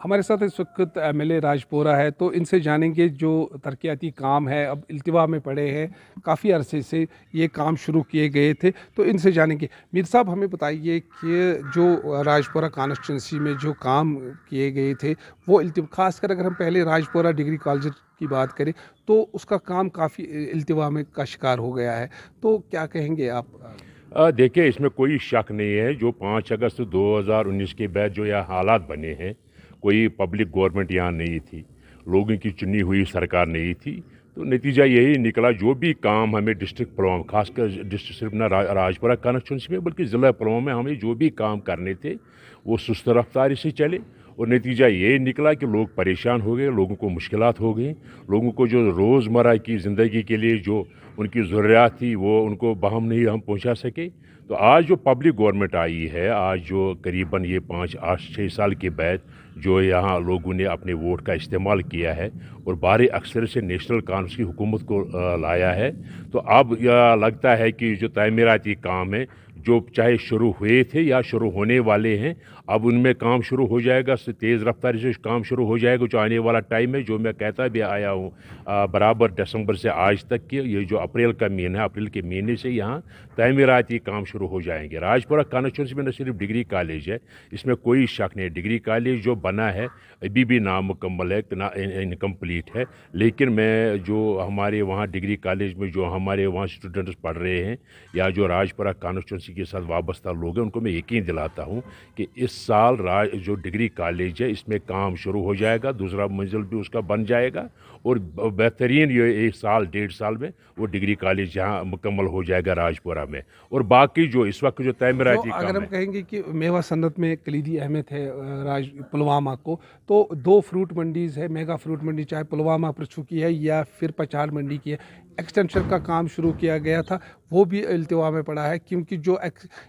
हमारे साथ इस वक्त एमएलए राजपोरा है, तो इनसे जानेंगे जो तरक्याती काम है, अब इल्तिवा में पड़े हैं, काफ़ी अरसे से ये काम शुरू किए गए थे, तो इनसे जानेंगे। मीर साहब, हमें बताइए कि जो राजपोरा कॉन्स्टिट्यूंसी में जो काम किए गए थे, वो खासकर अगर हम पहले राजपोरा डिग्री कॉलेज की बात करें, तो उसका काम काफ़ी इल्तिवा में का शिकार हो गया है, तो क्या कहेंगे आप? देखिए, इसमें कोई शक नहीं है। जो 5 अगस्त 2019 के बाद जो यह हालात बने हैं, कोई पब्लिक गवर्नमेंट यहाँ नहीं थी, लोगों की चुनी हुई सरकार नहीं थी, तो नतीजा यही निकला। जो भी काम हमें डिस्ट्रिक्ट पुलवामा, खासकर डिस्ट्रिक्ट सिर्फ ना राजपुरा कॉन्स्टिट्यूंसी में बल्कि ज़िला पुलवामा में हमें जो भी काम करने थे वो सुस्त रफ्तारी से चले, और नतीजा ये निकला कि लोग परेशान हो गए, लोगों को मुश्किलात हो गई, लोगों को जो रोज़मर्रा की ज़िंदगी के लिए जो उनकी ज़रूरियात थी वो उनको बहम नहीं हम पहुंचा सके। तो आज जो पब्लिक गवर्नमेंट आई है, आज जो करीबन ये 5-8-6 साल के बाद जो यहाँ लोगों ने अपने वोट का इस्तेमाल किया है और बारी अक्सर से नेशनल कांग्रेस की हुकूमत को लाया है, तो अब यह लगता है कि जो तामीराती काम है, जो चाहे शुरू हुए थे या शुरू होने वाले हैं, अब उनमें काम शुरू हो जाएगा, तेज़ रफ्तारी से काम शुरू हो जाएगा। जो आने वाला टाइम है, जो मैं कहता भी आया हूँ बराबर दिसंबर से आज तक के, ये जो अप्रैल का महीना है, अप्रैल के महीने से यहाँ तामीराती काम शुरू हो जाएंगे। राजपुरा कॉन्स्टिट्यूंसी में न सिर्फ डिग्री कॉलेज है, इसमें कोई शक नहीं। डिग्री कॉलेज जो बना है अभी भी नामुकम्मल है, इनकम्प्लीट है, लेकिन मैं जो हमारे वहाँ डिग्री कॉलेज में जो हमारे वहाँ स्टूडेंट्स पढ़ रहे हैं या जो राजपुरा कॉन्स्टिट्यूंसी के साथ वाबस्ता लोग हैं, उनको मैं यकीन दिलाता हूँ कि इस साल जो डिग्री कॉलेज है इसमें काम शुरू हो जाएगा, दूसरा मंजिल भी उसका बन जाएगा, और बेहतरीन ये 1 साल 1.5 साल में वो डिग्री कॉलेज यहाँ मुकम्मल हो जाएगा राजपुरा में। और बाकी जो इस वक्त जो जो तैमीराती अगर काम हम है, कहेंगे कि मेवा सनत में कलीदी अहमियत है राज पुलवामा को, तो 2 फ्रूट मंडीज़ है, मेगा फ्रूट मंडी चाहे पुलवामा पर चुकी है या फिर पचार मंडी की है, एक्सटेंशन का काम शुरू किया गया था, वो भी इल्तिवा में पड़ा है, क्योंकि जो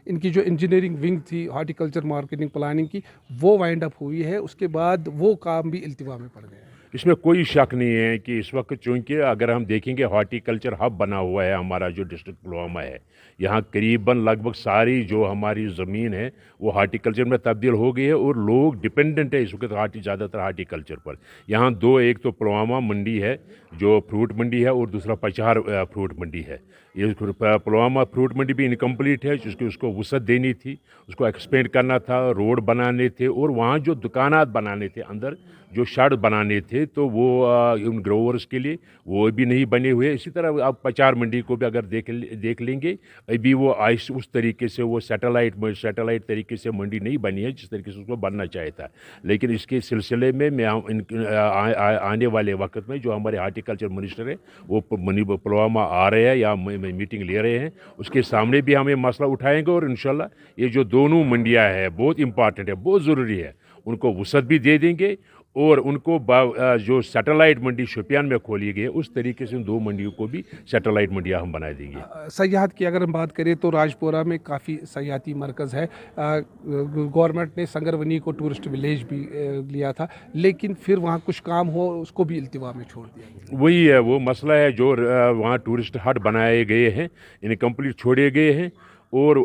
इनकी जो इंजीनियरिंग विंग थी हॉर्टिकल्चर मार्केटिंग प्लानिंग की, वो वाइंड अप हुई है, उसके बाद वो काम भी इल्तिवा में पड़ गया है। इसमें कोई शक नहीं है कि इस वक्त चूँकि अगर हम देखेंगे हॉर्टिकल्चर हब बना हुआ है हमारा जो डिस्ट्रिक्ट पुलवामा है, यहाँ करीबन लगभग सारी जो हमारी ज़मीन है वो हॉर्टिकल्चर में तब्दील हो गई है, और लोग डिपेंडेंट है इस वक्त ज़्यादातर हॉर्टिकल्चर पर। यहाँ दो, एक तो पुलवामा मंडी है जो फ्रूट मंडी है, और दूसरा पचार फ्रूट मंडी है। ये पुलवामा फ्रूट मंडी भी इनकम्प्लीट है, जिसकी उसको वसअत देनी थी, उसको एक्सपेंड करना था, रोड बनाने थे, और वहाँ जो दुकानात बनाने थे, अंदर जो शेड बनाने थे, तो वो उन ग्रोवर्स के लिए वो भी नहीं बने हुए। इसी तरह आप पचार मंडी को भी अगर देख लेंगे, अभी वो उस तरीके से वो सैटेलाइट तरीके से मंडी नहीं बनी है जिस तरीके से उसको बनना चाहिए था। लेकिन इसके सिलसिले में मैं आने वाले वक्त में जो हमारे हार्टिकल्चर मिनिस्टर है वो पुलवामा आ रहे हैं या मीटिंग ले रहे हैं, उसके सामने भी हम ये मसला उठाएंगे, और इंशाल्लाह ये जो दोनों मंडियां हैं बहुत इंपॉर्टेंट है, बहुत ज़रूरी है, उनको वसअत भी दे देंगे, और उनको जो सैटेलाइट मंडी शोपियान में खोली गई है उस तरीके से उन 2 मंडियों को भी सैटेलाइट मंडियां हम बना देंगे। सयाहत की अगर हम बात करें तो राजपुरा में काफ़ी सयाहती मरकज़ है। गवर्नमेंट ने संगरवनी को टूरिस्ट विलेज भी लिया था, लेकिन फिर वहाँ कुछ काम हो उसको भी इल्तिवा में छोड़ दिया गया। वही है वो मसला है जो वहाँ टूरिस्ट हट बनाए गए हैं, इनकम्प्लीट छोड़े गए हैं, और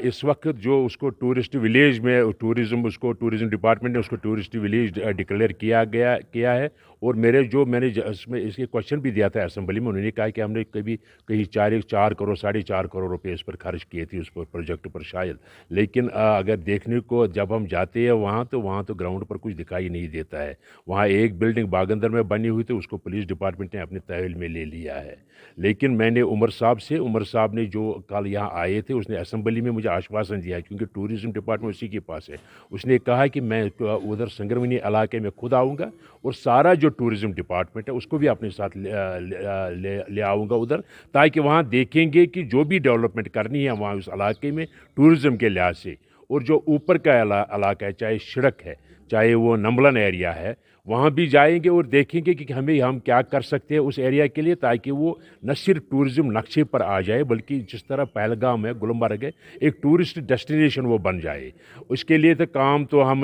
इस वक्त जो उसको टूरिस्ट विलेज में टूरिज़्म डिपार्टमेंट ने उसको टूरिस्ट विलेज डिक्लेयर किया है। और मैंने इसमें इसके क्वेश्चन भी दिया था असेंबली में, उन्होंने कहा कि हमने कहीं 4 करोड़ 4.5 करोड़ रुपए इस पर खर्च किए थे उस पर प्रोजेक्ट पर शायद, लेकिन अगर देखने को जब हम जाते हैं वहाँ तो ग्राउंड पर कुछ दिखाई नहीं देता है। वहाँ एक बिल्डिंग बागंदर में बनी हुई थी, उसको पुलिस डिपार्टमेंट ने अपने तहवील में ले लिया है। लेकिन मैंने उमर साहब ने जो कल यहाँ आए थे, उसने असेंबली में मुझे आश्वासन दिया, क्योंकि टूरिज़्म डिपार्टमेंट उसी के पास है। उसने कहा कि मैं उधर संगरवनी इलाके में खुद आऊँगा और सारा जो टूरिज़्म डिपार्टमेंट है उसको भी अपने साथ ले आऊँगा उधर, ताकि वहाँ देखेंगे कि जो भी डेवलपमेंट करनी है वहाँ उस इलाके में टूरिज़्म के लिहाज से, और जो ऊपर का इलाका है, चाहे सड़क है, चाहे वो नंबलन एरिया है, वहाँ भी जाएंगे और देखेंगे कि हम क्या कर सकते हैं उस एरिया के लिए, ताकि वो न सिर्फ टूरिज़्म नक्शे पर आ जाए बल्कि जिस तरह पहलगाम है, गुलमर्ग है, एक टूरिस्ट डेस्टिनेशन वो बन जाए। उसके लिए तो काम तो हम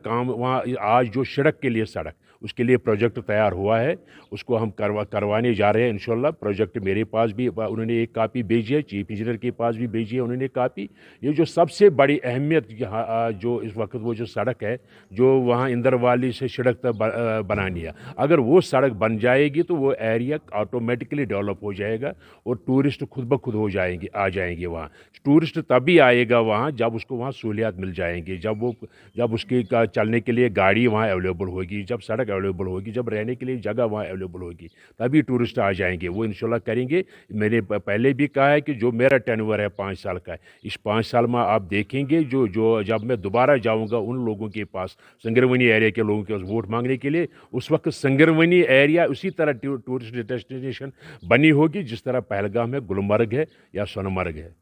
काम वहाँ आज जो सड़क के लिए सड़क, उसके लिए प्रोजेक्ट तैयार हुआ है, उसको हम करवाने जा रहे हैं इंशाल्लाह। प्रोजेक्ट मेरे पास भी उन्होंने एक कापी भेजी है, चीफ इंजीनियर के पास भी भेजी है उन्होंने कापी। ये जो सबसे बड़ी अहमियत जो इस वक्त वो जो सड़क है जो वहाँ इंदरवाली से सड़क तक बनानी है, अगर वो सड़क बन जाएगी तो वो एरिया ऑटोमेटिकली डेवलप हो जाएगा और टूरिस्ट खुद ब खुद आ जाएंगे वहाँ। टूरिस्ट तभी आएगा वहाँ जब उसको वहाँ सहूलियात मिल जाएंगी, जब उसकी चलने के लिए गाड़ी वहाँ अवेलेबल होगी, जब सड़क अवेलेबल होगी, जब रहने के लिए जगह वहाँ अवेलेबल होगी, तभी टूरिस्ट आ जाएंगे। वो इंशाल्लाह करेंगे। मैंने पहले भी कहा है कि जो मेरा टेन्योर है 5 साल का है, इस 5 साल में आप देखेंगे जो जब मैं दोबारा जाऊँगा उन लोगों के पास, संगरवनी एरिया के लोगों के पास वोट मांगने के लिए, उस वक्त संगरवनी एरिया उसी तरह टूरिस्ट डेस्टिनेशन बनी होगी जिस तरह पहलगाम है, गुलमर्ग है या सोनमर्ग है।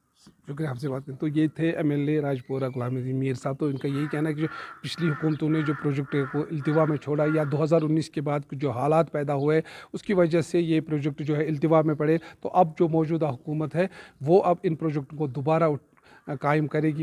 शुक्रिया, आपसे बात करें। तो ये थे एमएलए राजपुरा गुलाम नबी मीर साहब। तो इनका यही कहना है कि जो पिछली हुकूमतों ने जो प्रोजेक्ट को इल्तिवा में छोड़ा या 2019 के बाद जो हालात पैदा हुए उसकी वजह से ये प्रोजेक्ट जो है इल्तिवा में पड़े, तो अब जो मौजूदा हुकूमत है वो अब इन प्रोजेक्ट को दोबारा कायम करेगी।